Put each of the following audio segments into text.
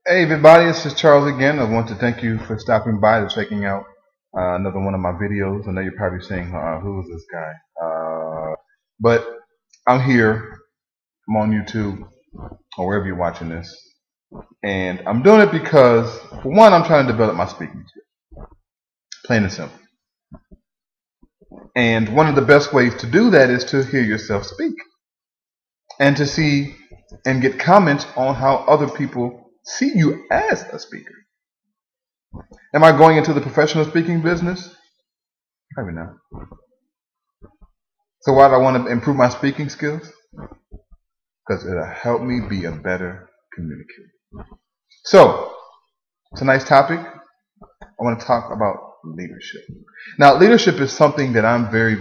Hey everybody, this is Charles again. I want to thank you for stopping by and checking out another one of my videos. I know you're probably saying, who is this guy? But I'm here. I'm on YouTube or wherever you're watching this. And I'm doing it because, for one, I'm trying to develop my speaking skills. Plain and simple. And one of the best ways to do that is to hear yourself speak. And to see and get comments on how other people see you as a speaker. Am I going into the professional speaking business? Probably not. So why do I want to improve my speaking skills? Because it'll help me be a better communicator. So, tonight's topic, I want to talk about leadership. Now, leadership is something that I'm very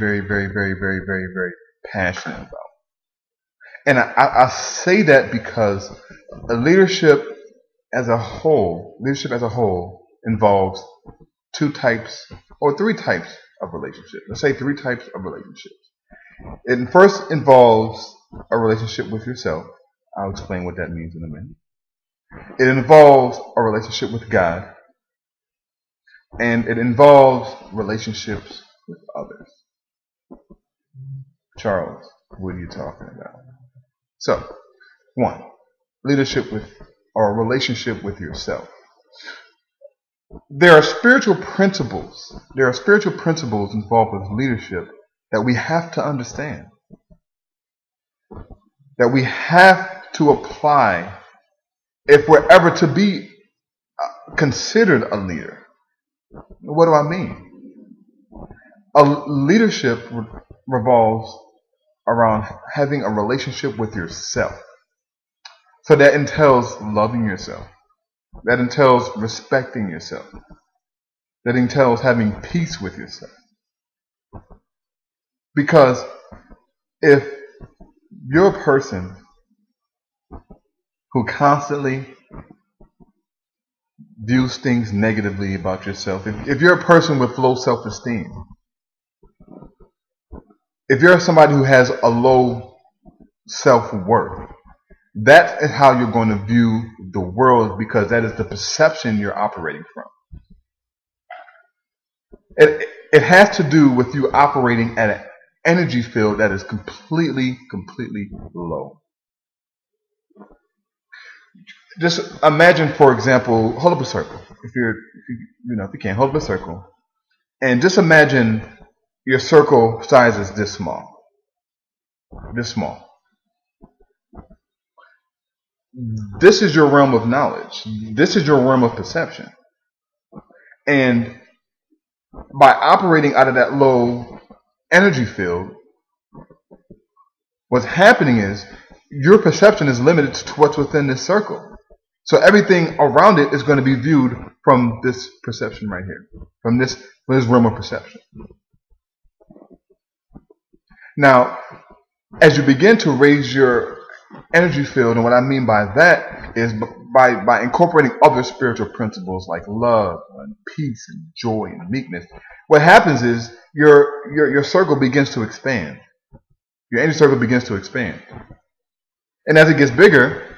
passionate about. And I say that because leadership as a whole involves two types or three types of relationships. Let's say three types of relationships. It first involves a relationship with yourself. I'll explain what that means in a minute. It involves a relationship with God. And it involves relationships with others. Charles, what are you talking about? So, one, leadership with or a relationship with yourself. There are spiritual principles. There are spiritual principles involved with leadership that we have to understand, that we have to apply if we're ever to be considered a leader. What do I mean? A leadership revolves around having a relationship with yourself. So that entails loving yourself. That entails respecting yourself. That entails having peace with yourself. Because if you're a person who constantly views things negatively about yourself, if you're a person with low self-esteem, if you're somebody who has a low self-worth, that is how you're going to view the world, because that is the perception you're operating from. It has to do with you operating at an energy field that is completely low. Just imagine, for example, hold up a circle. If you can't, hold up a circle, and just imagine your circle size is this small. This small. This is your realm of knowledge. This is your realm of perception. And by operating out of that low energy field, what's happening is your perception is limited to what's within this circle. So everything around it is going to be viewed from this perception right here, from this realm of perception. Now, as you begin to raise your energy field, and what I mean by that is by incorporating other spiritual principles like love and peace and joy and meekness, what happens is your circle begins to expand. Your energy circle begins to expand. And as it gets bigger,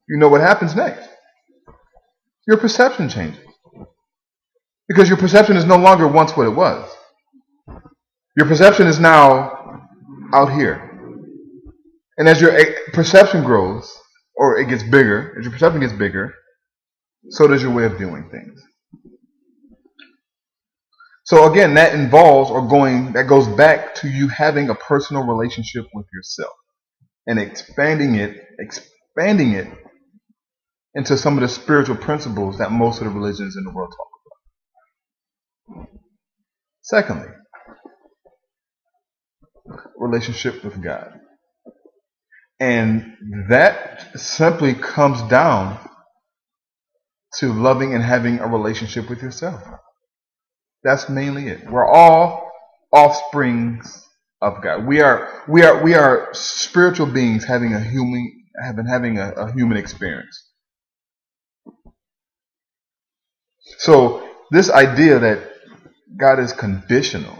you know what happens next. Your perception changes. Because your perception is no longer once what it was. Your perception is now out here. And as your perception grows, or it gets bigger, as your perception gets bigger, so does your way of viewing things. So again, that goes back to you having a personal relationship with yourself and expanding it into some of the spiritual principles that most of the religions in the world talk about. Secondly, relationship with God. And that simply comes down to loving and having a relationship with yourself. That's mainly it. We're all offsprings of God. We are spiritual beings having a human experience. So this idea that God is conditional,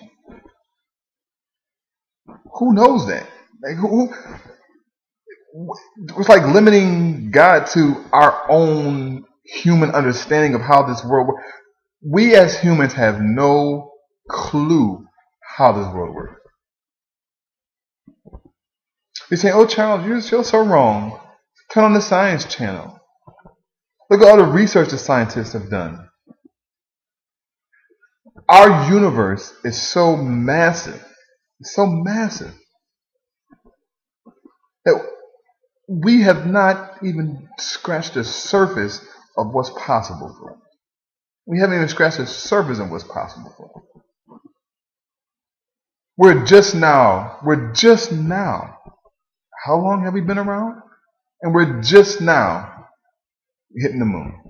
who knows that? Like, it's like limiting God to our own human understanding of how this world works. We as humans have no clue how this world works. You say, "Oh, Charles, you're so wrong. Turn on the Science Channel. Look at all the research the scientists have done." Our universe is so massive, that we have not even scratched the surface of what's possible for us. We haven't even scratched the surface of what's possible for us. We're just now, how long have we been around? And we're just now hitting the moon.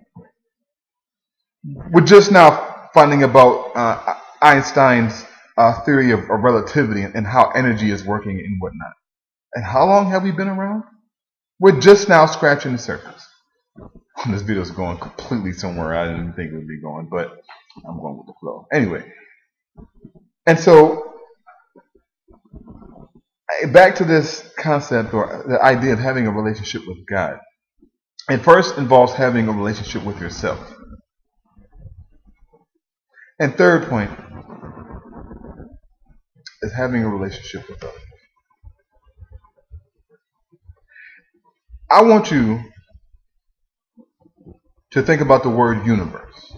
We're just now finding about Einstein's theory of relativity and how energy is working and whatnot. And how long have we been around? We're just now scratching the surface. This video is going completely somewhere I didn't think it would be going, but I'm going with the flow. Anyway, and so back to this concept or the idea of having a relationship with God. It first involves having a relationship with yourself. And third point is having a relationship with others. I want you to think about the word universe.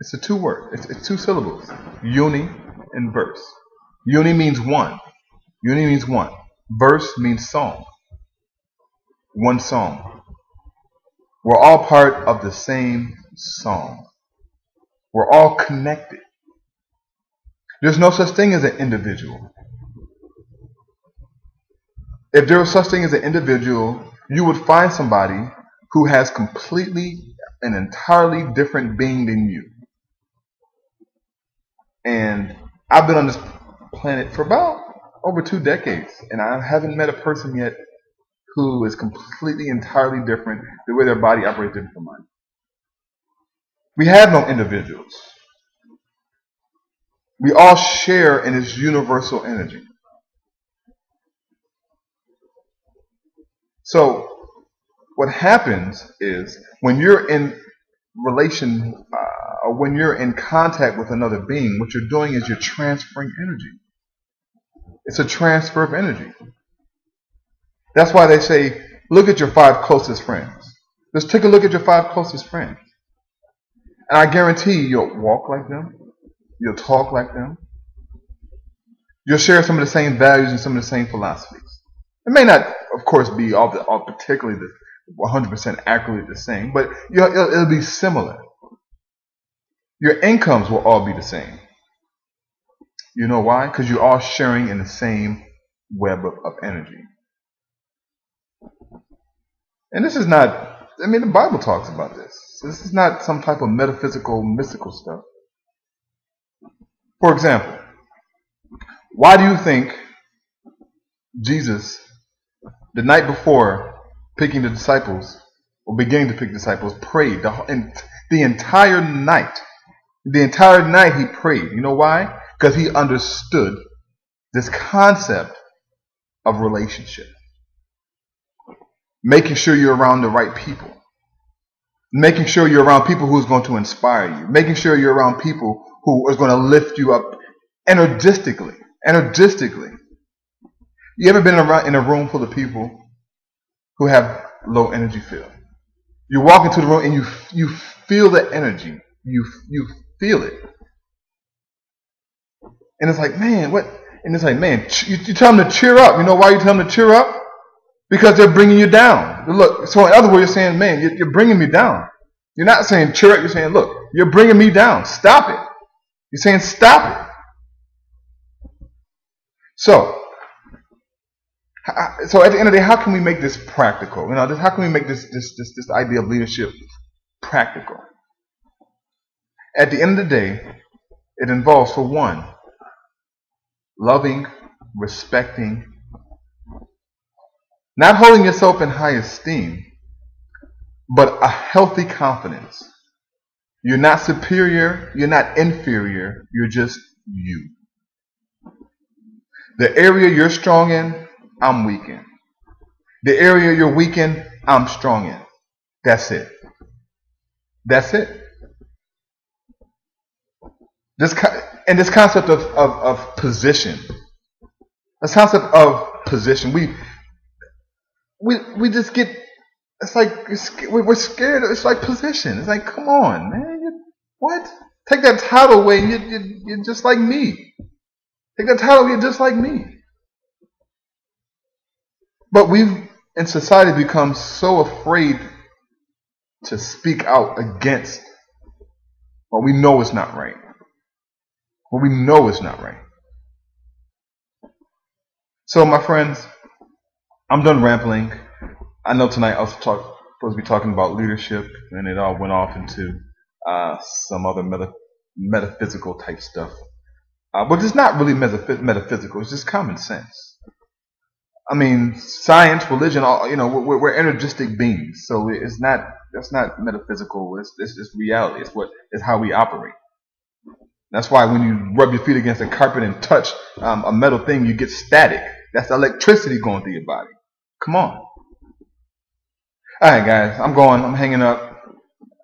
It's a two word. It's two syllables. Uni and verse. Uni means one. Uni means one. Verse means song. One song. We're all part of the same song. We're all connected. There's no such thing as an individual. If there was such thing as an individual, you would find somebody who has completely an entirely different being than you. And I've been on this planet for about over 2 decades, and I haven't met a person yet who is completely, entirely different. The way their body operates different from mine. We have no individuals. We all share in this universal energy. So what happens is when you're in relation, or when you're in contact with another being, what you're doing is you're transferring energy. It's a transfer of energy. That's why they say, look at your 5 closest friends. Just take a look at your 5 closest friends. And I guarantee you'll walk like them. You'll talk like them. You'll share some of the same values and some of the same philosophies. It may not, of course, be all particularly 100% accurately the same, but it'll be similar. Your incomes will all be the same. You know why? Because you're all sharing in the same web of energy. And this is not, the Bible talks about this. This is not some type of metaphysical, mystical stuff. For example, why do you think Jesus, the night before picking the disciples, or beginning to pick disciples, prayed the entire night? The entire night he prayed. You know why? Because he understood this concept of relationship. Making sure you're around the right people. Making sure you're around people who's going to inspire you. Making sure you're around people who is going to lift you up energistically. You ever been around in a room full of people who have low energy field? You walk into the room and you feel the energy. You feel it. And it's like, man, what? And it's like, man, you tell them to cheer up. You know why you tell them to cheer up? Because they're bringing you down. Look, so in other words, you're saying, man, you're bringing me down. You're not saying cheer up. You're saying, look, you're bringing me down. Stop it. You're saying, stop it. So at the end of the day, how can we make this practical? How can we make this idea of leadership practical? At the end of the day, it involves, for one, loving, respecting, not holding yourself in high esteem, but a healthy confidence. You're not superior, you're not inferior, you're just you. The area you're strong in, I'm weak in. The area you're weak in, I'm strong in. That's it. That's it. This concept of position. This concept of position. We just get. It's like we're scared. It's like position. It's like, come on, man. What? Take that title away. You're just like me. Take that title. You're just like me. But we've in society become so afraid to speak out against what we know is not right. What we know is not right. So, my friends, I'm done rambling. I know tonight I was supposed to be talking about leadership, and it all went off into some other metaphysical type stuff. But it's not really metaphysical. It's just common sense. I mean, science, religion, we're energistic beings, so that's not metaphysical. It's reality. It's how we operate. That's why when you rub your feet against a carpet and touch a metal thing, you get static. That's electricity going through your body. Come on. All right, guys, I'm going. I'm hanging up.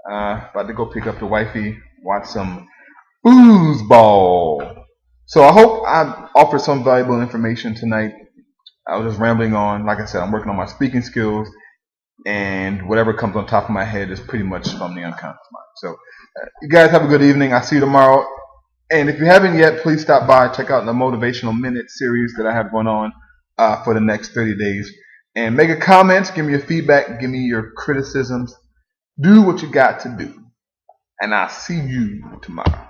About to go pick up the wifey, watch some foosball. So I hope I offered some valuable information tonight. I was just rambling on. Like I said, I'm working on my speaking skills, and whatever comes on top of my head is pretty much from the unconscious mind. So you guys have a good evening. I'll see you tomorrow. And if you haven't yet, please stop by. Check out the Motivational Minute series that I have going on for the next 30 days. And make a comment. Give me your feedback. Give me your criticisms. Do what you got to do. And I'll see you tomorrow.